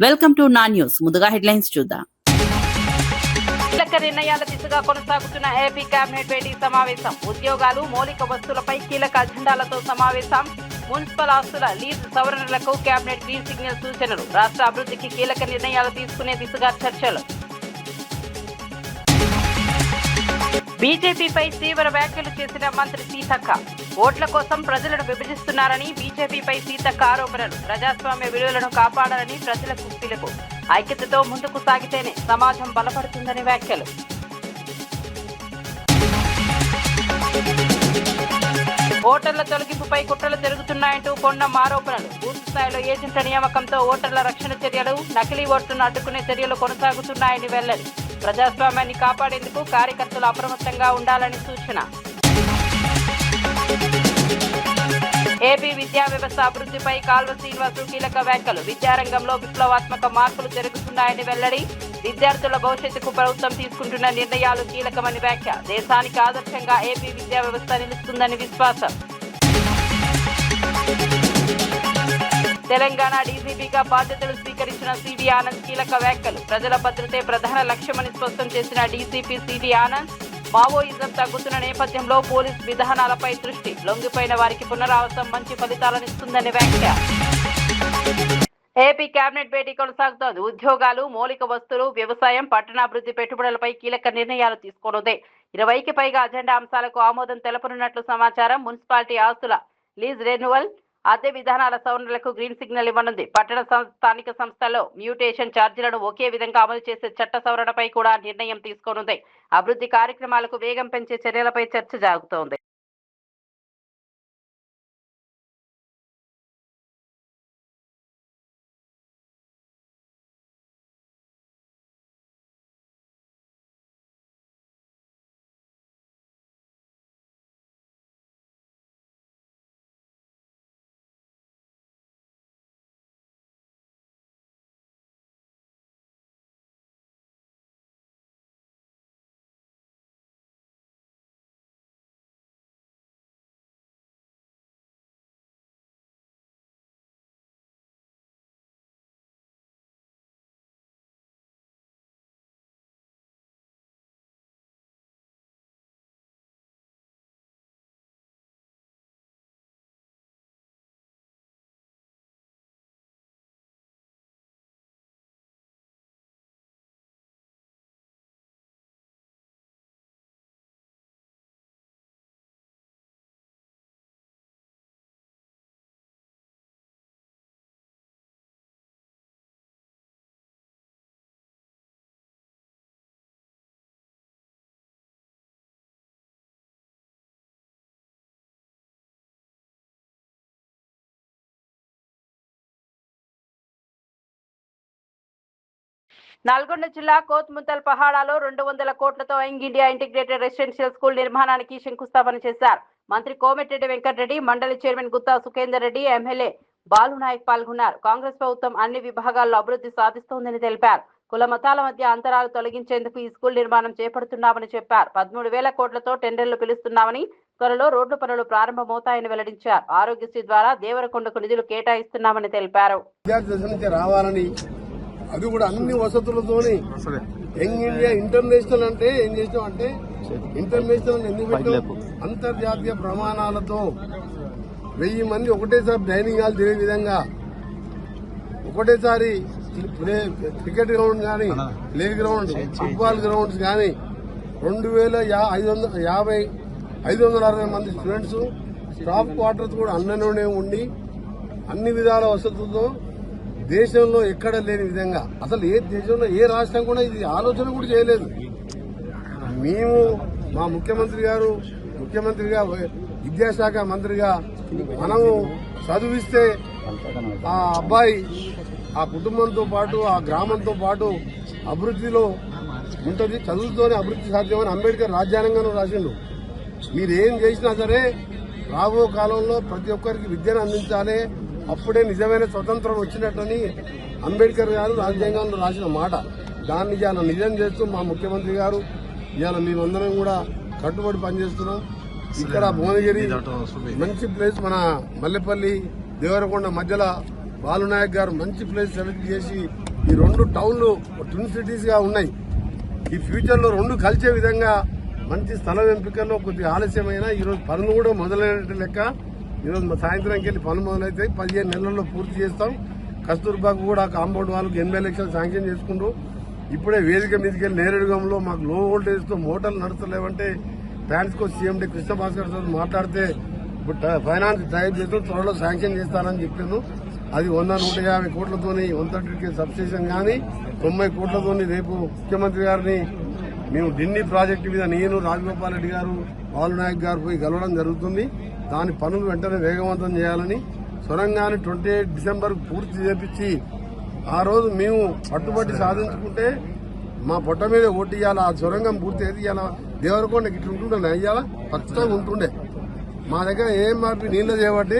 Welcome to నా news. ముందుగా headlines చూద్దాం. కీలక నిర్ణయాల దిశగా కొనసాగుతున్న ఏపీ కేబినెట్ భేటీ సమావేశం. ఉద్యోగాలు, మౌలిక వస్తువులపై కీలక అజెండాలతో సమావేశం. మున్సిపల్ ఆస్తుల లీజ్ సవరణలకు కేబినెట్ గ్రీన్ సిగ్నల్ సూచనలు. రాష్ట్ర అభివృద్ధికి కీలక నిర్ణయాలు తీసుకునే దిశగా చర్చలు. బీజేపీపై తీవ్ర వ్యాఖ్యలు చేసిన మంత్రి సీతక్క. ఓట్ల కోసం ప్రజలను విభజిస్తున్నారని బీజేపీపై సీతక్క ఆరోపణలు. ప్రజాస్వామ్య విలువలను కాపాడాలని ప్రజలకు పిలుపు. ఐక్యతతో ముందుకు సాగితేనే సమాజం బలపడుతుందని వ్యాఖ్యలు. ఓటర్ల తొలగింపుపై కుట్రలు జరుగుతున్నాయంటూ పొన్నం ఆరోపణలు. పూర్తి స్థాయిలో ఏజెంట్ల నియామకంతో ఓటర్ల రక్షణ చర్యలు, నకిలీ ఓట్లను అడ్డుకునే చర్యలు కొనసాగుతున్నాయని వెల్లడి. ప్రజాస్వామ్యాన్ని కాపాడేందుకు కార్యకర్తలు అప్రమత్తంగా ఉండాలని సూచన. ఏపీ విద్యా వ్యవస్థ అభివృద్ధిపై కాల్వ శ్రీనివాసు కీలక వ్యాఖ్యలు. విద్యారంగంలో విప్లవాత్మక మార్పులు జరుగుతున్నాయని వెల్లడి. విద్యార్థుల భవిష్యత్తుకు ప్రభుత్వం తీసుకుంటున్న నిర్ణయాలు కీలకమని వ్యాఖ్య. దేశానికి ఆదర్శంగా ఏపీ విద్యా వ్యవస్థ నిలుస్తుందని విశ్వాసం. తెలంగాణ డీజీపీగా బాధ్యతలు స్వీకరించిన సివి ఆనంద్ కీలక వ్యాఖ్యలు. ప్రజల భద్రతే ప్రధాన లక్ష్యమని స్పష్టం చేసిన డీజీపీ సివి ఆనంద్. మావోయిజం తగ్గుతున్న నేపథ్యంలో పోలీస్ విధానాలపై దృష్టి. లొంగిపోయిన వారికి పునరావాసం మంచి ఫలితాలనిస్తుందని వ్యాఖ్య. ఏపీ కేబినెట్ భేటీ కొనసాగుతోంది. ఉద్యోగాలు, మౌలిక వస్తువులు, వ్యవసాయం, పట్టణాభివృద్ధి పెట్టుబడులపై కీలక నిర్ణయాలు తీసుకోనుంది. 20కి పైగా అజెండా అంశాలకు ఆమోదం తెలపనున్నట్లు సమాచారం. మున్సిపాలిటీ ఆస్తుల లీజ్ రెన్యువల్, అద్దె విధానాల సవరణలకు గ్రీన్ సిగ్నల్ ఇవ్వనుంది. పట్టణ స్థానిక సంస్థల్లో మ్యూటేషన్ ఛార్జీలను ఒకే విధంగా అమలు చేసే చట్ట సవరణపై కూడా నిర్ణయం తీసుకోనుంది. అభివృద్ధి కార్యక్రమాలకు వేగం పెంచే చర్యలపై చర్చ జరుగుతోంది. నల్గొండ జిల్లా కోత్ముంతల్ పహాడాలో 200 కోట్లతో young India integrated residential school నిర్మాణానికి శంకుస్థాపన చేశారు. మంత్రి కోమటిరెడ్డి వెంకటరెడ్డి, మండలి చైర్మన్ గుత్తా సుఖేందర్ రెడ్డి, ఎమ్మెల్యే బాలునాయక్ పాల్గొన్నారు. కాంగ్రెస్ ప్రభుత్వం అన్ని విభాగాల్లో అభివృద్ధి సాధిస్తోందని తెలిపారు. కుల మతాల మధ్య అంతరాలు తొలగించేందుకు ఈ స్కూల్ నిర్మాణం చేపడుతున్నామని చెప్పారు. 13,000 కోట్లతో టెండర్లు పిలుస్తున్నామని, త్వరలో రోడ్డు పనులు ప్రారంభమవుతాయని వెల్లడించారు. ఆరోగ్యశ్రీ ద్వారా దేవరకొండకు నిధులు కేటాయిస్తున్నామని తెలిపారు. అది కూడా అన్ని వసతులతోని యంగ్ ఇండియా ఇంటర్నేషనల్ అంటే ఏం చేసామంటే, ఇంటర్నేషనల్ ఎందుకు పెట్టాం, అంతర్జాతీయ ప్రమాణాలతో 1000 మంది ఒకటేసారి డైనింగ్ హాల్ తినే విధంగా, ఒకటేసారి క్రికెట్ గ్రౌండ్ కానీ, ప్లే గ్రౌండ్, ఫుట్బాల్ గ్రౌండ్స్ కానీ, 2,560 మంది స్టూడెంట్స్, స్టాఫ్ క్వార్టర్స్ కూడా అన్నలోనే ఉండి అన్ని విధాల వసతులతో దేశంలో ఎక్కడ లేని విధంగా, అసలు ఏ దేశంలో ఏ రాష్ట్రం కూడా ఇది ఆలోచన కూడా చేయలేదు. మేము మా ముఖ్యమంత్రిగా విద్యాశాఖ మంత్రిగా మనము చదివిస్తే ఆ అబ్బాయి ఆ కుటుంబంతో పాటు ఆ గ్రామంతో పాటు అభివృద్ధిలో ఉంటుంది. చదువుతోనే అభివృద్ధి సాధ్యమని అంబేద్కర్ రాజ్యాంగంలో రాసిండు. మీరు ఏం చేసినా సరే రాబో కాలంలో ప్రతి ఒక్కరికి విద్యను అందించాలి, అప్పుడే నిజమైన స్వతంత్రం వచ్చినట్టని అంబేద్కర్ గారు రాజ్యాంగంలో రాసిన మాట. దాన్ని ఇవాళ నిజం చేస్తూ మా ముఖ్యమంత్రి గారు ఇవాళ మేమందరం కూడా కట్టుబడి పనిచేస్తున్నాం. ఇక్కడ భువనగిరి మంచి ప్లేస్, మన మల్లెపల్లి దేవరకొండ మధ్యలో బాలునాయక్ గారు మంచి ప్లేస్ సెలెక్ట్ చేసి ఈ రెండు టౌన్లు ట్విన్ సిటీస్ గా ఉన్నాయి. ఈ ఫ్యూచర్ లో రెండు కలిసే విధంగా మంచి స్థలం ఎంపికల్లో కొద్దిగా ఆలస్యమైన ఈరోజు పనులు కూడా మొదలైనట్టు లెక్క. ఈరోజు సాయంత్రంకి వెళ్ళి పనులు మొదలైతాయి. 15 నెలల్లో పూర్తి చేస్తాం. కస్తూర్బాకు కూడా కాంపౌండ్ వాళ్ళకు 80 లక్షలు శాంక్షన్ చేసుకుంటూ ఇప్పుడే వేదిక మీదకి వెళ్ళి నేరేడుగంలో మాకు లో వోల్టేజ్ తో మోటార్లు నడుస్తలేవంటే ట్రాన్స్కో సీఎండీ కృష్ణ భాస్కర్ తో మాట్లాడితే ఫైనాన్స్ టైప్ చేస్తూ త్వరలో శాంక్షన్ చేస్తానని చెప్పిండు. అది 100-150 కోట్లతోని 130 సబ్స్టేషన్ కానీ 90 కోట్లతోని రేపు ముఖ్యమంత్రి గారిని మేము ఢిల్లీ ప్రాజెక్టు మీద నేను రాజగోపాల్ రెడ్డి గారు బాలునాయక్ గారు పోయి కలవడం జరుగుతుంది. దాని పనులు వెంటనే వేగవంతం చేయాలని సొరంగాన్ని 28 డిసెంబర్ పూర్తి చేపించి ఆ రోజు మేము పట్టుబట్టి సాధించుకుంటే మా పొట్ట మీద ఓటియాల ఆ సొరంగం పూర్తి అయితే ఇవాళ దేవరకొండకి ఇట్లా ఉంటుండే ఇవాళ పచ్చగా ఉంటుండే. మా దగ్గర ఏం మార్పి నీళ్లు చేయబట్టి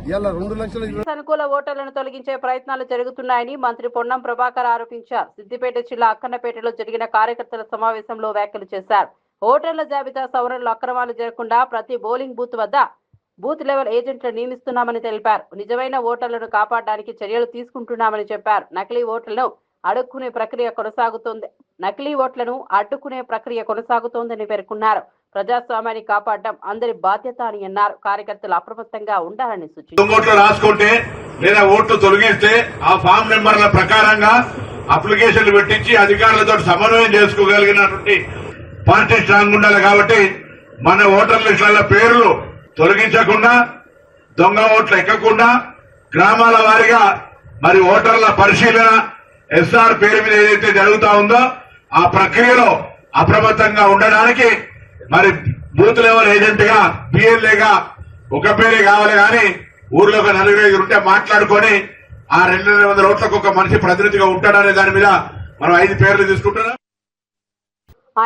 ఇవాళ 2 లక్షల అనుకూల ఓటర్లను తొలగించే ప్రయత్నాలు జరుగుతున్నాయని మంత్రి పొన్నం ప్రభాకర్ ఆరోపించారు. సిద్దిపేట జిల్లా అక్కన్నపేటలో జరిగిన కార్యకర్తల సమావేశంలో వ్యాఖ్యలు చేశారు. ఓటర్ల జాబితా సవరణలు అక్రమాలు జరగకుండా ప్రతి పోలింగ్ బూత్ వద్ద బూత్ లెవెల్ ఏజెంట్లను నియమిస్తున్నామని తెలిపారు. నిజమైన ఓటర్లను కాపాడడానికి చర్యలు తీసుకుంటున్నామని చెప్పారు. నకిలీ ఓట్లను అడ్డుకునే ప్రక్రియ కొనసాగుతోందని పేర్కొన్నారు. ప్రజాస్వామ్యాన్ని కాపాడడం అందరి బాధ్యత అని అన్నారు. కార్యకర్తలు అప్రమత్తంగా ఉండాలని సూచించారు. రాసుకుంటే లేదా ఓట్లు తొలగిస్తే ఆ ఫామ్ నెంబర్ల ప్రకారంగా అప్లికేషన్లు పెట్టించి అధికారులతో సమన్వయం చేసుకోగలిగినటువంటి పార్టీ స్ట్రాంగ్ ఉండాలి. కాబట్టి మన ఓటర్ లిస్టుల పేర్లు తొలగించకుండా, దొంగ ఓట్లు ఎక్కకుండా గ్రామాల వారీగా మరి ఓటర్ల పరిశీలన ఎస్ఆర్ పేరు మీద ఏదైతే జరుగుతా ఉందో ఆ ప్రక్రియలో అప్రమత్తంగా ఉండడానికి మరి బూత్ లెవెల్ ఏజెంట్ గా పిఎల్ఏగా ఒక పేరే కావాలి కానీ ఊర్లో ఒక 4-5 ఉంటే మాట్లాడుకొని ఆ 200 ఓట్లకు ఒక మనిషి ప్రతినిధిగా ఉంటాడనే దాని మీద మనం 5 పేర్లు తీసుకుంటున్నాం.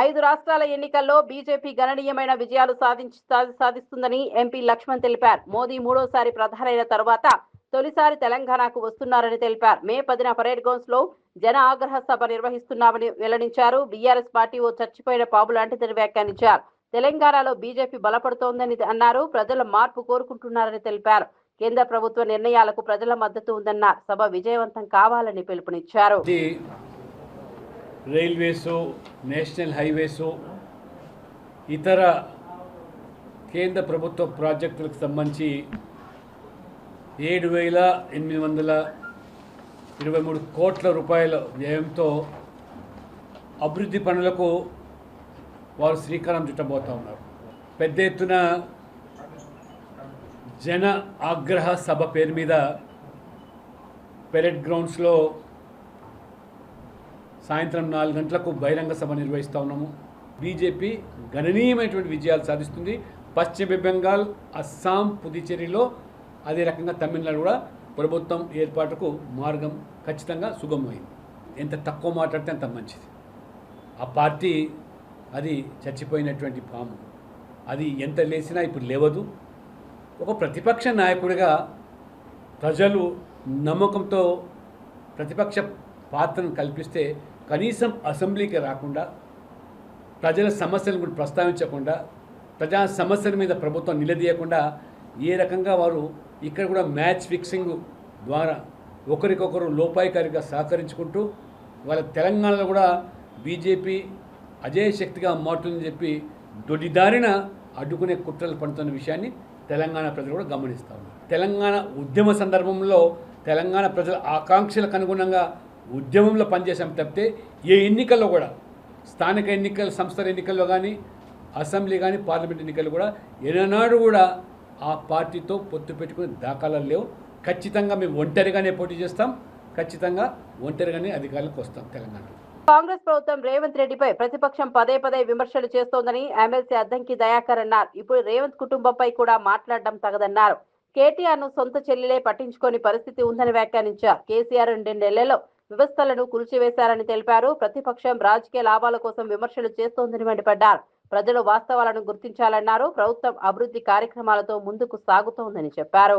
5 రాష్ట్రాల ఎన్నికల్లో బీజేపీ గణనీయమైన విజయాలు సాధిస్తుందని ఎంపీ లక్ష్మణ్ తెలిపారు. మోదీ 3వ ప్రధానైన తర్వాత తొలిసారి తెలంగాణకు వస్తున్నారని తెలిపారు. మే 10న పరేడ్ గ్రౌండ్స్ లో జన ఆగ్రహ సభ నిర్వహిస్తున్నామని వెల్లడించారు. బీఆర్ఎస్ పార్టీ ఓ చచ్చిపోయిన పాము లాంటిదని వ్యాఖ్యానించారు. తెలంగాణలో బీజేపీ బలపడుతోందని అన్నారు. ప్రజల మార్పు కోరుకుంటున్నారని తెలిపారు. కేంద్ర ప్రభుత్వ నిర్ణయాలకు ప్రజల మద్దతు ఉందన్నారు. సభ విజయవంతం కావాలని పిలుపునిచ్చారు. రైల్వేస్, నేషనల్ హైవేస్, ఇతర కేంద్ర ప్రభుత్వ ప్రాజెక్టులకు సంబంధించి 7,823 కోట్ల రూపాయల వ్యయంతో అభివృద్ధి పనులకు వారు శ్రీకారం చుట్టబోతా ఉన్నారు. పెద్ద ఎత్తున జన ఆగ్రహ సభ పేరు మీద పెరెడ్ గ్రౌండ్స్లో సాయంత్రం 4 గంటలకు బహిరంగ సభ నిర్వహిస్తూ ఉన్నాము. బీజేపీ గణనీయమైనటువంటి విజయాలు సాధిస్తుంది. పశ్చిమ బెంగాల్, అస్సాం, పుదుచ్చేరిలో అదే రకంగా తమిళనాడు కూడా ప్రభుత్వం ఏర్పాటుకు మార్గం ఖచ్చితంగా సుగమమైంది. ఎంత తక్కువ మాట్లాడితే అంత మంచిది. ఆ పార్టీ అది చచ్చిపోయినటువంటి పాము, అది ఎంత లేచినా ఇప్పుడు లేవదు. ఒక ప్రతిపక్ష నాయకుడిగా ప్రజలు నమ్మకంతో ప్రతిపక్ష పాత్రను కల్పిస్తే కనీసం అసెంబ్లీకి రాకుండా, ప్రజల సమస్యలను కూడా ప్రస్తావించకుండా, ప్రజా సమస్యల మీద ప్రభుత్వం నిలదీయకుండా ఏ రకంగా వారు ఇక్కడ కూడా మ్యాచ్ ఫిక్సింగ్ ద్వారా ఒకరికొకరు లోపాయికారిగా సహకరించుకుంటూ వాళ్ళ తెలంగాణలో కూడా బీజేపీ అజయ శక్తిగా మారుతుందని చెప్పి దొడిదారిన అడ్డుకునే కుట్రలు పడుతున్న విషయాన్ని తెలంగాణ ప్రజలు కూడా గమనిస్తూ ఉన్నారు. తెలంగాణ ఉద్యమ సందర్భంలో తెలంగాణ ప్రజల ఆకాంక్షలకు అనుగుణంగా ఉద్యమంలో పనిచేసాం తప్పితే ఏ ఎన్నికల్లో కూడా, స్థానిక ఎన్నికల, సంస్థల ఎన్నికల్లో కానీ, అసెంబ్లీ కానీ, పార్లమెంట్ ఎన్నికల్లో కూడా ఏనాడు కూడా ఆ పార్టీతో పొత్తు పెట్టుకునే దాఖలాలు లేవు. ఖచ్చితంగా మేము ఒంటరిగానే పోటీ చేస్తాం. ఖచ్చితంగా ఒంటరిగానే అధికారులకు వస్తాం. తెలంగాణలో కాంగ్రెస్ ప్రభుత్వం రేవంత్ రెడ్డిపై ప్రతిపక్షం పదే విమర్శలు చేస్తోందని ఎమ్మెల్సీ అద్దంకి దయాకర్ అన్నారు. ఇప్పుడు రేవంత్ కుటుంబంపై కూడా మాట్లాడడం తగదన్నారు. కేటీఆర్ ను సొంత చెల్లెలే పట్టించుకోని పరిస్థితి ఉందని వ్యాఖ్యానించారు. కేసీఆర్ 2 నెలల్లో వ్యవస్థలను కూల్చివేశారని తెలిపారు. ప్రతిపక్షం రాజకీయ లాభాల కోసం విమర్శలు చేస్తోందని మండిపడ్డారు. ప్రజలు వాస్తవాలను గుర్తించాలన్నారు. ప్రభుత్వం అభివృద్ధి కార్యక్రమాలతో ముందుకు సాగుతోందని చెప్పారు.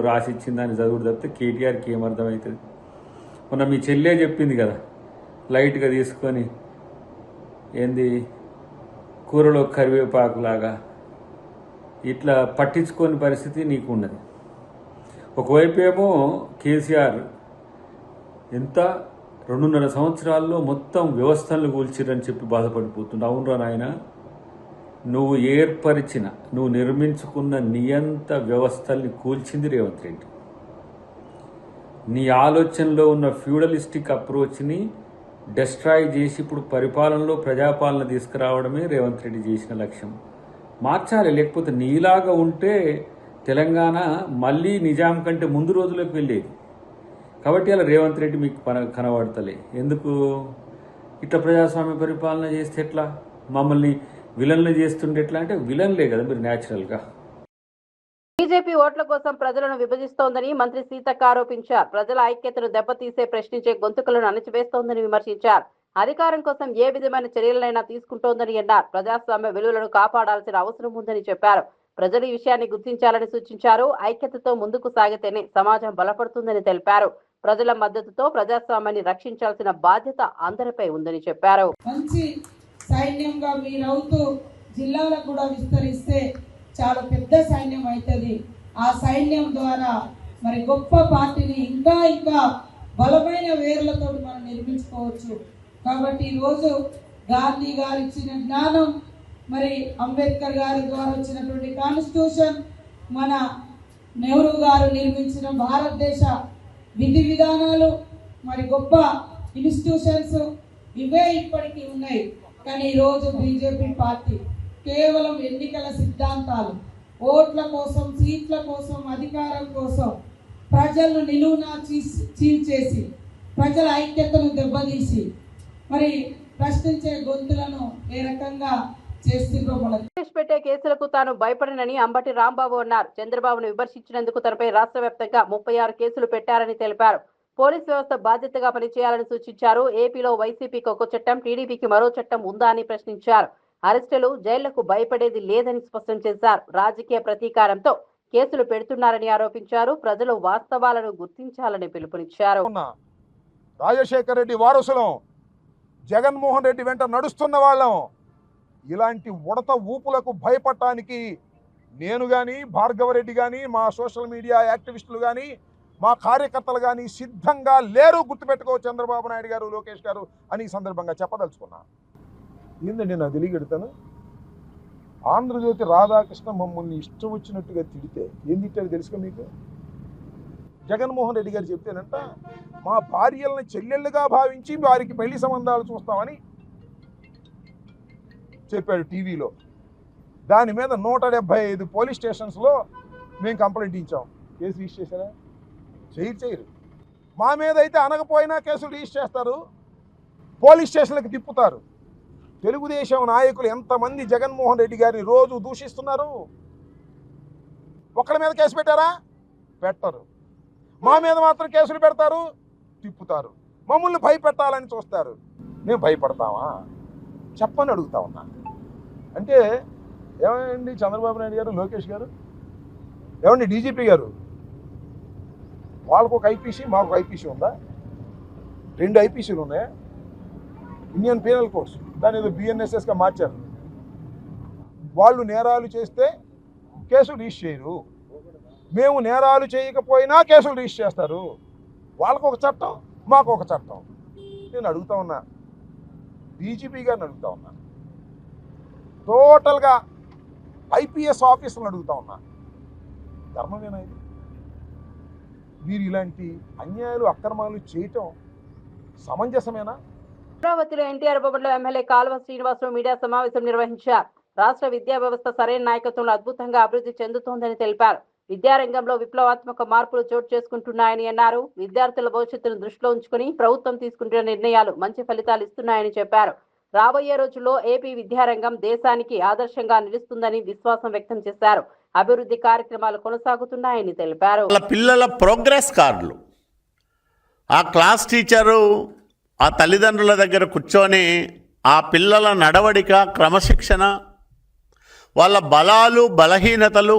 రాసిచ్చిందని చదువుడు తప్పితే కేటీఆర్కి ఏమర్థమవుతుంది? మొన్న మీ చెల్లె చెప్పింది కదా, లైట్గా తీసుకొని ఏంది కూరలో కరివేపాకులాగా ఇట్లా పట్టించుకోని పరిస్థితి నీకు ఉన్నది. ఒకవైపు ఏమో కేసీఆర్ ఎంత 2.5 సంవత్సరాల్లో మొత్తం వ్యవస్థలను కూల్చిరని చెప్పి బాధపడిపోతుండే. అవునరా నాయన, నువ్వు ఏర్పరిచిన, నువ్వు నిర్మించుకున్న నియంత వ్యవస్థల్ని కూల్చింది రేవంత్ రెడ్డి. నీ ఆలోచనలో ఉన్న ఫ్యూడలిస్టిక్ అప్రోచ్ని డెస్ట్రాయ్ చేసి ఇప్పుడు పరిపాలనలో ప్రజాపాలన తీసుకురావడమే రేవంత్ రెడ్డి చేసిన లక్ష్యం. మార్చాలి, లేకపోతే నీలాగా ఉంటే తెలంగాణ మళ్ళీ నిజాం కంటే ముందు రోజులకు వెళ్ళేది. కాబట్టి అలా రేవంత్ రెడ్డి మీకు కనబడతలే. ఎందుకు ఇట్లా ప్రజాస్వామ్య పరిపాలన చేస్తే ఎట్లా, మమ్మల్ని విలన్లు చేస్తుండే ఎట్లా అంటే విలన్లే కదా మీరు న్యాచురల్గా. బీజేపీ ఓట్ల కోసం ప్రజలను విభజిస్తోందని మంత్రి సీతక్క ఆరోపించారు. ప్రజల ఐక్యతను దెబ్బతీసే, ప్రశ్నించే గొంతుకలను అణచివేస్తోందని విమర్శించారు. అధికారం కోసం ఏ విధమైన చర్యలైనా తీసుకుంటోందని అన్నారు. ప్రజాస్వామ్య విలువలను కాపాడాల్సిన అవసరం ఉందని చెప్పారు. ప్రజలు ఈ విషయాన్ని గుర్తించాలని సూచించారు. ఐక్యతతో ముందుకు సాగితేనే సమాజం బలపడుతుందని తెలిపారు. ప్రజల మద్దతుతో ప్రజాస్వామ్యాన్ని రక్షించాల్సిన బాధ్యత అందరిపై ఉందని చెప్పారు. మంచి సైన్యంగా మీరవుతూ జిల్లాలకు కూడా విస్తరిస్తే చాలా పెద్ద సైన్యం అవుతుంది. ఆ సైన్యం ద్వారా మరి గొప్ప పార్టీని ఇంకా ఇంకా బలమైన వేర్లతో మనం నిర్మించుకోవచ్చు. కాబట్టి ఈరోజు గాంధీ గారు ఇచ్చిన జ్ఞానం, మరి అంబేద్కర్ గారి ద్వారా వచ్చినటువంటి కాన్స్టిట్యూషన్, మన నెహ్రూ గారు నిర్మించిన భారతదేశ విధి విధానాలు, మరి గొప్ప ఇన్స్టిట్యూషన్స్ ఇవే ఇప్పటికీ ఉన్నాయి. కానీ ఈరోజు బీజేపీ పార్టీ కేవలం ఎన్నికల సిద్ధాంతాలు, ఓట్ల కోసం, సీట్ల కోసం, అధికారం కోసం ప్రజలను నిలువునా చీల్చేసి, ప్రజల ఐక్యతను దెబ్బతీసి, మరి ప్రశ్నించే గొంతులను ఏ రకంగా చేస్తుందో పెట్టే కేసులకు తాను భయపడనని అంబటి రాంబాబు అన్నారు. చంద్రబాబును విమర్శించినందుకు తనపై రాష్ట్ర వ్యాప్తంగా 36 కేసులు పెట్టారని తెలిపారు. పోలీస్ వ్యవస్థ బాధ్యతగా పనిచేయాలని సూచించారు. ఏపీలో వైసీపీకి ఒక చట్టం, టీడీపీకి మరో చట్టం ఉందా అని ప్రశ్నించారు. అరెస్టులు, జైళ్లకు భయపడేది లేదని స్పష్టం చేశారు. రాజకీయ ప్రతీకారంతో కేసులు పెడుతున్నారని ఆరోపించారు. ప్రజలు వాస్తవాలను గుర్తించాలని పిలుపునిచ్చారు. రాజశేఖర రెడ్డి వారసులం, జగన్మోహన్ రెడ్డి వెంట నడుస్తున్న వాళ్ళం. ఇలాంటి ఉడత ఊపులకు భయపడటానికి నేను కానీ, భార్గవరెడ్డి కానీ, మా సోషల్ మీడియా యాక్టివిస్టులు కానీ, మా కార్యకర్తలు కానీ సిద్ధంగా లేరు. గుర్తుపెట్టుకో చంద్రబాబు నాయుడు గారు, లోకేష్ గారు అని ఈ సందర్భంగా చెప్పదలుచుకున్నా. ఏందండి నా తెలియగెడతాను, ఆంధ్రజ్యోతి రాధాకృష్ణ మమ్మల్ని ఇష్టం వచ్చినట్టుగా తిడితే ఏం తిట్టారు తెలుసుగా మీకు? జగన్మోహన్ రెడ్డి గారు చెప్తేనంట మా భార్యలను చెల్లెళ్ళుగా భావించి వారికి పెళ్లి సంబంధాలు చూస్తామని చెప్పాడు టీవీలో. దాని మీద 175 పోలీస్ స్టేషన్స్లో మేము కంప్లైంట్ ఇచ్చాం. కేసు రిజిస్టర్ చేశారా? చేయరు. మా మీద అయితే అనకపోయినా కేసులు రిజిస్టర్ చేస్తారు, పోలీస్ స్టేషన్లకు తిప్పుతారు. తెలుగుదేశం నాయకులు ఎంతమంది జగన్మోహన్ రెడ్డి గారిని రోజు దూషిస్తున్నారు. ఒక్కడి మీద కేసు పెట్టారా? పెట్టరు. మా మీద మాత్రం కేసులు పెడతారు, తిప్పుతారు. మమ్మల్ని భయపెట్టాలని చూస్తారు. మేము భయపడతామా చెప్పని అడుగుతా ఉన్నా. అంటే ఏమండి చంద్రబాబు నాయుడు గారు, లోకేష్ గారు, ఏమండి డీజీపీ గారు, వాళ్ళకు ఒక ఐపీసీ, మాకు ఒక ఐపీసీ ఉందా? 2 ఐపీసీలు ఉన్నాయా? ఇండియన్ పీనల్ కోడ్స్, దాని ఏదో బిఎన్ఎస్ఎస్గా మార్చారు. వాళ్ళు నేరాలు చేస్తే కేసులు రిజిస్టర్ చేయరు, మేము నేరాలు చేయకపోయినా కేసులు రిజిస్టర్ చేస్తారు. వాళ్ళకు ఒక చట్టం, మాకు ఒక చట్టం. నేను అడుగుతా ఉన్నా, డీజీపీ గారిని అడుగుతా ఉన్నా, టోటల్గా ఐపీఎస్ ఆఫీసర్ని అడుగుతా ఉన్నా, ధర్మమేనా ఇది? మీరు ఇలాంటి అన్యాయాలు, అక్రమాలు చేయటం సమంజసమేనా? అమరావతిలో ఎన్టీఆర్ భవన్లో ఎమ్మెల్యే కాల్వ శ్రీనివాసరావు మీడియా సమావేశం నిర్వహించారు. రాష్ట్ర విద్యా వ్యవస్థ సరైన నాయకత్వంలో అద్భుతంగా అభివృద్ధి చెందుతోందని తెలిపారు. విద్యారంగంలో విప్లవాత్మక మార్పులు చోటు చేసుకుంటున్నాయని అన్నారు. విద్యార్థుల భవిష్యత్తును దృష్టిలో ఉంచుకుని ప్రభుత్వం తీసుకుంటున్న నిర్ణయాలు మంచి ఫలితాలు ఇస్తున్నాయని చెప్పారు. రాబోయే రోజుల్లో ఏపీ విద్యారంగం దేశానికి ఆదర్శంగా నిలుస్తుందని విశ్వాసం వ్యక్తం చేశారు. అభివృద్ధి కార్యక్రమాలు కొనసాగుతున్నాయని తెలిపారు. పిల్లల ప్రోగ్రెస్ కార్డులు ఆ క్లాస్ టీచరు ఆ తల్లిదండ్రుల దగ్గర కూర్చొని ఆ పిల్లల నడవడిక, క్రమశిక్షణ, వాళ్ళ బలాలు, బలహీనతలు,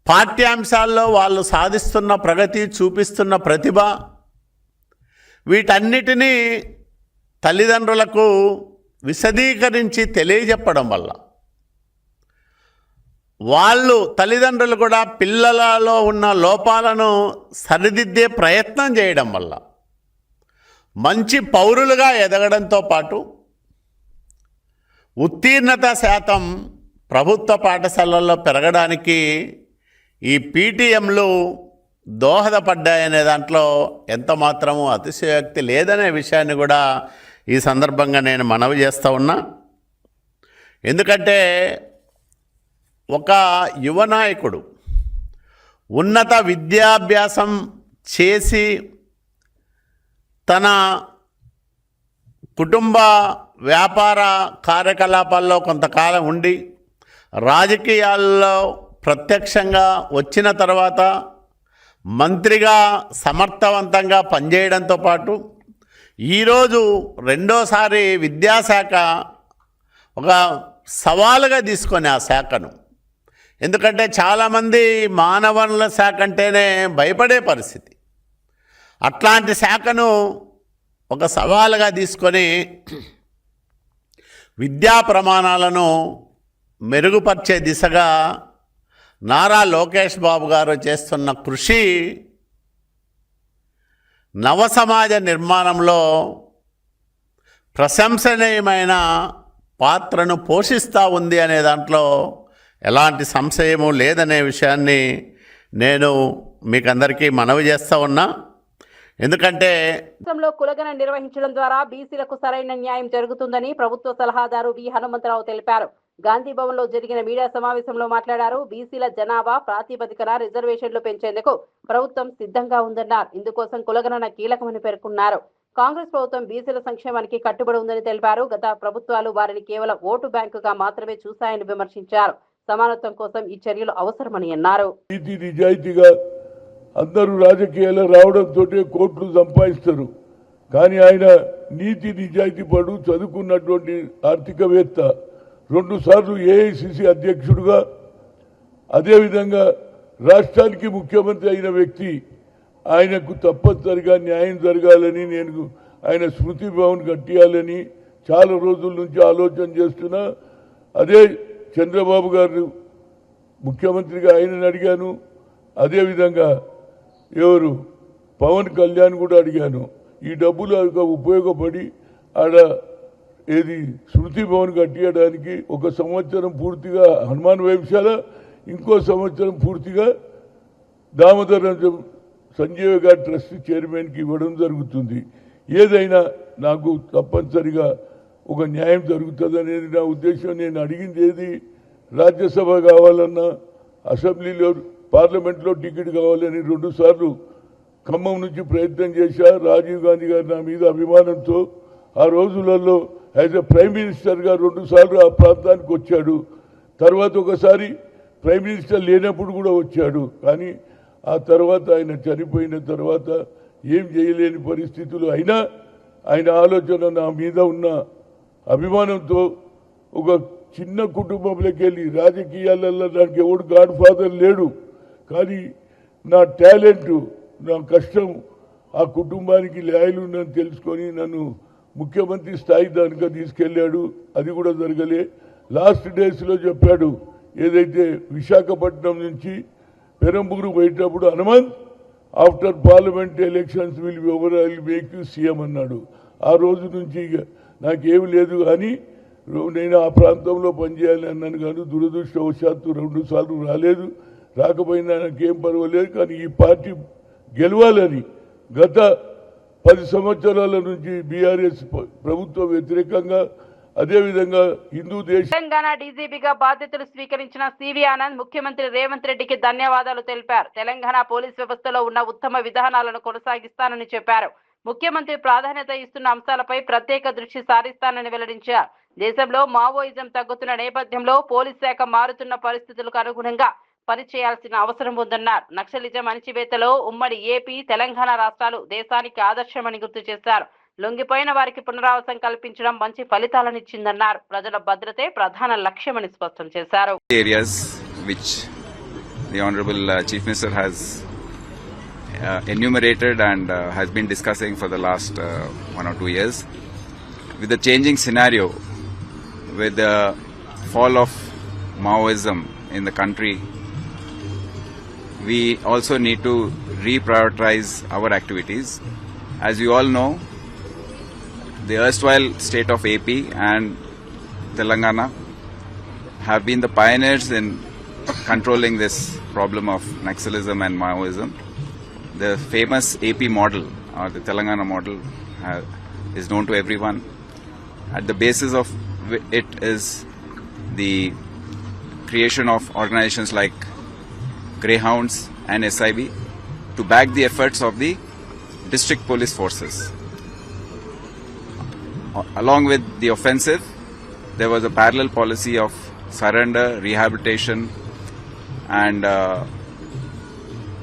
పాఠ్యాంశాల్లో వాళ్ళు సాధిస్తున్న ప్రగతి, చూపిస్తున్న ప్రతిభ, వీటన్నిటినీ తల్లిదండ్రులకు విశదీకరించి తెలియజెప్పడం వల్ల తల్లిదండ్రులు కూడా పిల్లలలో ఉన్న లోపాలను సరిదిద్దే ప్రయత్నం చేయడం వల్ల మంచి పౌరులుగా ఎదగడంతో పాటు ఉత్తీర్ణత శాతం ప్రభుత్వ పాఠశాలల్లో పెరగడానికి ఈ పీటీఎంలు దోహదపడ్డాయనే దాంట్లో ఎంత మాత్రము అతిశయోక్తి లేదనే విషయాన్ని కూడా ఈ సందర్భంగా నేను మనవి చేస్తూ ఉన్నా. ఎందుకంటే ఒక యువ నాయకుడు ఉన్నత విద్యాభ్యాసం చేసి తన కుటుంబ వ్యాపార కార్యకలాపాల్లో కొంతకాలం ఉండి రాజకీయాల్లో ప్రత్యక్షంగా వచ్చిన తర్వాత మంత్రిగా సమర్థవంతంగా పనిచేయడంతో పాటు ఈరోజు రెండోసారి విద్యాశాఖ ఒక సవాలుగా తీసుకొని ఆ శాఖను, ఎందుకంటే చాలామంది మానవ వనరుల శాఖ అంటేనే భయపడే పరిస్థితి, అట్లాంటి శాఖను ఒక సవాలుగా తీసుకొని విద్యా ప్రమాణాలను మెరుగుపరిచే దిశగా నారా లోకేష్ బాబు గారు చేస్తున్న కృషి నవ సమాజ నిర్మాణంలో ప్రశంసనీయమైన పాత్రను పోషిస్తూ ఉంది అనే దాంట్లో ఎలాంటి సంశయము లేదనే విషయాన్ని నేను మీకందరికీ మనవి చేస్తూ ఉన్నా. ఎందుకంటే రాష్ట్రంలో కులగణన నిర్వహించడం ద్వారా బీసీలకు సరైన న్యాయం జరుగుతుందని ప్రభుత్వ సలహాదారు వి హనుమంతరావు తెలిపారు. గాంధీ భవన్ లో జరిగిన మీడియా సమావేశంలో మాట్లాడారు. బీసీల జనాభా ప్రాతిపదికన రిజర్వేషన్లు పెంచేందుకు ప్రభుత్వం సిద్ధంగా ఉందన్నారు. ఇందుకోసం కులగణన కీలకమని పేర్కొన్నారు. కాంగ్రెస్ ప్రభుత్వం బీసీల సంక్షేమానికి కట్టుబడి ఉందని తెలిపారు. గత ప్రభుత్వాలు వారిని కేవలం ఓటు బ్యాంకుగా మాత్రమే చూశాయని విమర్శించారు. సమానత్వం కోసం ఈ చర్యలు అవసరమని అన్నారు. అందరూ రాజకీయాల్లో రావడంతో కోట్లు సంపాదిస్తారు, కానీ ఆయన నీతి నిజాయితీ పడు చదువుకున్నటువంటి ఆర్థికవేత్త, 2 సార్లు ఏఐసిసి అధ్యక్షుడుగా, అదేవిధంగా రాష్ట్రానికి ముఖ్యమంత్రి అయిన వ్యక్తి. ఆయనకు తప్పనిసరిగా న్యాయం జరగాలని, నేను ఆయన స్మృతి భవన్ కట్టియాలని చాలా రోజుల నుంచి ఆలోచన చేస్తున్నా. అదే చంద్రబాబు గారు ముఖ్యమంత్రిగా ఆయనను అడిగాను, అదేవిధంగా ఎవరు పవన్ కళ్యాణ్ కూడా అడిగాను. ఈ డబ్బులు ఉపయోగపడి ఆడ ఏది స్మృతి భవన్ కట్టియడానికి 1 సంవత్సరం పూర్తిగా హనుమాన్ వైశాల, ఇంకో సంవత్సరం పూర్తిగా దామోదర సంజీవ్ గారి ట్రస్ట్ చైర్మన్కి ఇవ్వడం జరుగుతుంది. ఏదైనా నాకు తప్పనిసరిగా ఒక న్యాయం జరుగుతుందనేది నా ఉద్దేశం. నేను అడిగింది ఏది, రాజ్యసభ కావాలన్నా, అసెంబ్లీలో పార్లమెంట్లో టికెట్ కావాలని 2 సార్లు ఖమ్మం నుంచి ప్రయత్నం చేశా. రాజీవ్ గాంధీ గారు నా మీద అభిమానంతో ఆ రోజులలో యాజ్ ఎ ప్రైమ్ మినిస్టర్గా 2 సార్లు ఆ ప్రాంతానికి వచ్చాడు. తర్వాత ఒకసారి ప్రైమ్ మినిస్టర్ లేనప్పుడు కూడా వచ్చాడు. కానీ ఆ తర్వాత ఆయన చనిపోయిన తర్వాత ఏం చేయలేని పరిస్థితులు అయినా ఆయన ఆలోచన నా మీద ఉన్న అభిమానంతో ఒక చిన్న కుటుంబంలోకి వెళ్ళి రాజకీయాలలో దానికి ఎవడు గాడ్ ఫాదర్ లేడు, కానీ నా టాలెంట్, నా కష్టం ఆ కుటుంబానికి లాయలు ఉందని తెలుసుకొని నన్ను ముఖ్యమంత్రి స్థాయి దానిగా తీసుకెళ్ళాడు. అది కూడా జరగలే. లాస్ట్ డేస్లో చెప్పాడు, ఏదైతే విశాఖపట్నం నుంచి పెరంబూరు పోయేటప్పుడు, Hanumanth after parliament elections will be over, I will make you CM అన్నాడు. ఆ రోజు నుంచి నాకేమి లేదు, కానీ నేను ఆ ప్రాంతంలో పనిచేయాలని అన్నాను. కానీ దురదృష్టవశాత్తు 2 సార్లు రాలేదు. రాకపోయినా నాకేం పర్వాలేదు, కానీ ఈ పార్టీ గెలవాలని గత 10 సంవత్సరాల నుంచి బీఆర్ఎస్ ప్రభుత్వం వ్యతిరేకంగా, అదేవిధంగా హిందూ దేశం తెలంగాణ డీజీపీగా బాధ్యతలు స్వీకరించిన సివి ఆనంద్ ముఖ్యమంత్రి రేవంత్ రెడ్డికి ధన్యవాదాలు తెలిపారు. తెలంగాణ పోలీస్ వ్యవస్థలో ఉన్న ఉత్తమ విధానాలను కొనసాగిస్తానని చెప్పారు. ముఖ్యమంత్రి ప్రాధాన్యత ఇస్తున్న అంశాలపై ప్రత్యేక దృష్టి సారిస్తానని వెల్లడించారు. దేశంలో మావోయిజం తగ్గుతున్న నేపథ్యంలో పోలీస్ శాఖ మారుతున్న పరిస్థితులకు అనుగుణంగా పనిచేయాల్సిన అవసరం ఉందన్నారు. నక్సలిజం అణచివేతలో ఉమ్మడి ఏపీ, తెలంగాణ రాష్ట్రాలు దేశానికి ఆదర్శమని గుర్తు చేశారు. లొంగిపోయిన వారికి పునరావాసం కల్పించడం మంచి ఫలితాలనిచ్చిందన్నారు. ప్రజల భద్రతే ప్రధాన లక్ష్యమని స్పష్టం చేశారు. Areas which the Honorable Chief Minister has enumerated and has been discussing for the last 1 or 2 years. With the changing scenario, with the fall of Maoism in the country, we also need to reprioritize our activities. As you all know, the erstwhile state of AP and Telangana have been the pioneers in controlling this problem of Naxalism and Maoism. The famous AP model, or the Telangana model, is known to everyone. At the basis of it is the creation of organizations like Greyhounds and SIB to back the efforts of the district police forces. Along with the offensive, there was a parallel policy of surrender, rehabilitation, and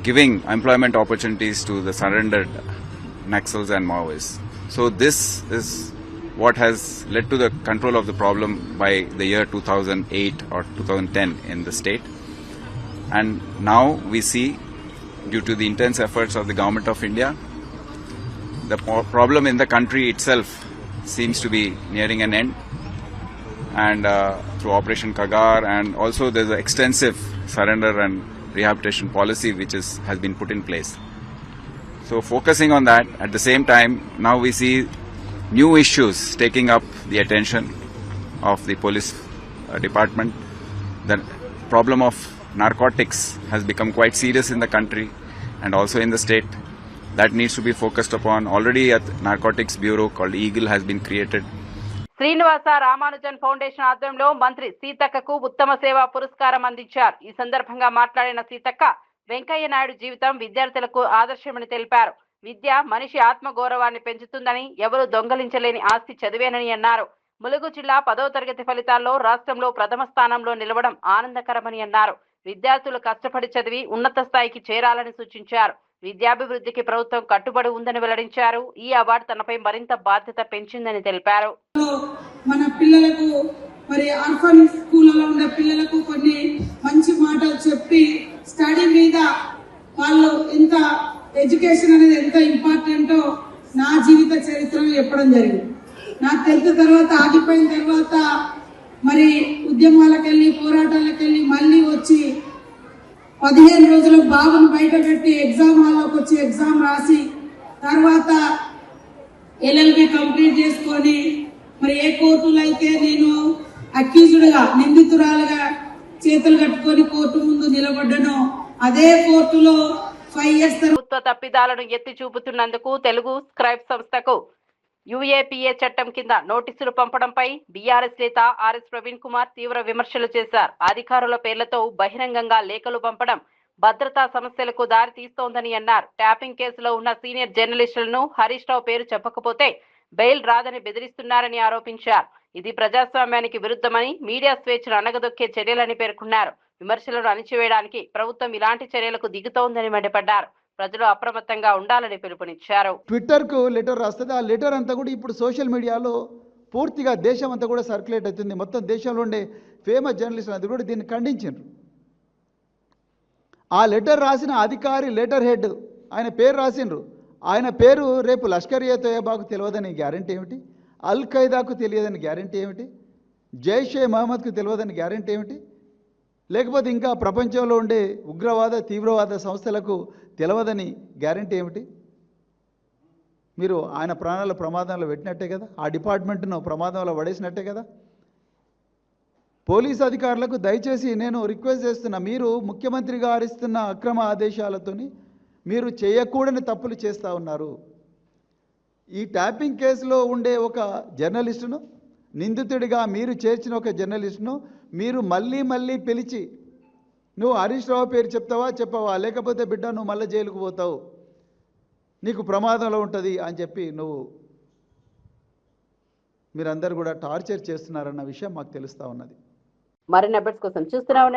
giving employment opportunities to the surrendered Naxals and Maoists. So this is what has led to the control of the problem by the year 2008 or 2010 in the state. And now we see, due to the intense efforts of the Government of India, the problem in the country itself seems to be nearing an end. And through Operation Kagar, and also there's an extensive surrender and rehabilitation policy which has been put in place. So focusing on that, at the same time, now we see new issues taking up the attention of the police department. The problem of narcotics has become quite serious in the country and also in the state. That needs to be focused upon. Already a narcotics bureau called Eagle has been created. Srinivasa Ramanujan foundation ఆధ్వర్యంలో మంత్రి సీతక్కకు ఉత్తమ సేవా పురస్కారం అందించారు. ఈ సందర్భంగా మాట్లాడిన సీతక్క, వెంకయ్య నాయుడు జీవితం విద్యార్థులకు ఆదర్శమని తెలిపారు. విద్య మనిషి ఆత్మ గౌరవాన్ని పెంచుతుందని, ఎవరు దొంగలించలేని ఆస్తి చదివేనని అన్నారు. ములుగు జిల్లా 10వ తరగతి ఫలితాల్లో రాష్ట్రంలో ప్రథమ స్థానంలో నిలవడం ఆనందకరమని అన్నారు. విద్యార్థులు కష్టపడి చదివి ఉన్నత స్థాయికి చేరాలని సూచించారు. విద్యాభివృద్ధికి ప్రభుత్వం కట్టుబడి ఉందని వెల్లడించారు. ఈ అవార్డు తనపై మరింత బాధ్యత పెంచిందని తెలిపారు. మన పిల్లలకు మరి ఆర్ఫన్ స్కూల్లో ఉండే పిల్లలకు కొన్ని మంచి మాటలు చెప్పి స్టడీ మీద వాళ్ళు ఎంత ఎడ్యుకేషన్ అనేది ఎంత ఇంపార్టెంటో నా జీవిత చరిత్రలో చెప్పడం జరిగింది. నా 10th తర్వాత ఆగిపోయిన తర్వాత మరి ఉద్యమాలకు వెళ్ళి పోరాటాలకు వెళ్ళి మళ్ళీ వచ్చి 15 రోజులు బాబును బయట పెట్టి ఎగ్జామ్ హాల్లోకి వచ్చి ఎగ్జామ్ రాసి తర్వాత LLB కంప్లీట్ చేసుకొని మరి ఏ కోర్టులో అయితే నేను అక్యూజ్డ్గా నిందితురాలుగా చేతులు కట్టుకొని కోర్టు ముందు నిలబడ్డానో అదే కోర్టులో 5 years ప్రభుత్వ తప్పిదాలను ఎత్తి చూపుతున్నందుకు తెలుగు స్క్రైబ్ సంస్థకు UAPA చట్టం కింద నోటీసులు పంపడంపై బీఆర్ఎస్ నేత ఆర్ఎస్ ప్రవీణ్ కుమార్ తీవ్ర విమర్శలు చేశారు. అధికారుల పేర్లతో బహిరంగంగా లేఖలు పంపడం భద్రతా సమస్యలకు దారి తీస్తోందని అన్నారు. ట్యాపింగ్ కేసులో ఉన్న సీనియర్ జర్నలిస్టులను హరీష్ రావు పేరు చెప్పకపోతే బెయిల్ రాదని బెదిరిస్తున్నారని ఆరోపించారు. ఇది ప్రజాస్వామ్యానికి విరుద్ధమని, మీడియా స్వేచ్ఛను అణగదొక్కే చర్యలని పేర్కొన్నారు. విమర్శలను అణిచివేయడానికి ప్రభుత్వం ఇలాంటి చర్యలకు దిగుతోందని మండిపడ్డారు. ప్రజలు అప్రమత్తంగా ఉండాలని పిలుపునిచ్చారు. ట్విట్టర్కు లెటర్ రాస్తుంది. ఆ లెటర్ అంతా కూడా ఇప్పుడు సోషల్ మీడియాలో పూర్తిగా దేశం అంతా కూడా సర్క్యులేట్ అవుతుంది. మొత్తం దేశంలో ఉండే ఫేమస్ జర్నలిస్టులు అది కూడా దీన్ని ఖండించారు. ఆ లెటర్ రాసిన అధికారి లెటర్ హెడ్ ఆయన పేరు రాసిండ్రు. ఆయన పేరు రేపు లష్కర్-ఏ తోయబాకు తెలియదని గ్యారంటీ ఏమిటి? అల్ ఖైదాకు తెలియదని గ్యారంటీ ఏమిటి? జైషే మహమ్మద్కు తెలియదని గ్యారంటీ ఏమిటి? లేకపోతే ఇంకా ప్రపంచంలో ఉండే ఉగ్రవాద తీవ్రవాద సంస్థలకు తెలియదని గ్యారంటీ ఏమిటి? మీరు ఆయన ప్రాణాల ప్రమాదంలో పెట్టినట్టే కదా, ఆ డిపార్ట్మెంట్ను ప్రమాదంలో పడేసినట్టే కదా. పోలీస్ అధికారులకు దయచేసి నేను రిక్వెస్ట్ చేస్తున్నా, మీరు ముఖ్యమంత్రి గారు ఇస్తున్న అక్రమ ఆదేశాలతోని మీరు చేయకూడని తప్పులు చేస్తూ ఉన్నారు. ఈ ట్యాపింగ్ కేసులో ఉండే ఒక జర్నలిస్టును, నిందితుడిగా మీరు చేర్చిన ఒక జర్నలిస్టును మీరు మళ్ళీ మళ్ళీ పిలిచి నువ్వు హరీష్ రావు పేరు చెప్పవా, లేకపోతే బిడ్డ నువ్వు మళ్ళీ జైలుకు పోతావు, నీకు ప్రమాదంలో ఉంటుంది అని చెప్పి మీరందరూ కూడా టార్చర్ చేస్తున్నారన్న విషయం మాకు తెలుస్తూ ఉన్నది. మరిన్ని అప్డేట్స్ కోసం చూస్తూనే ఉండండి.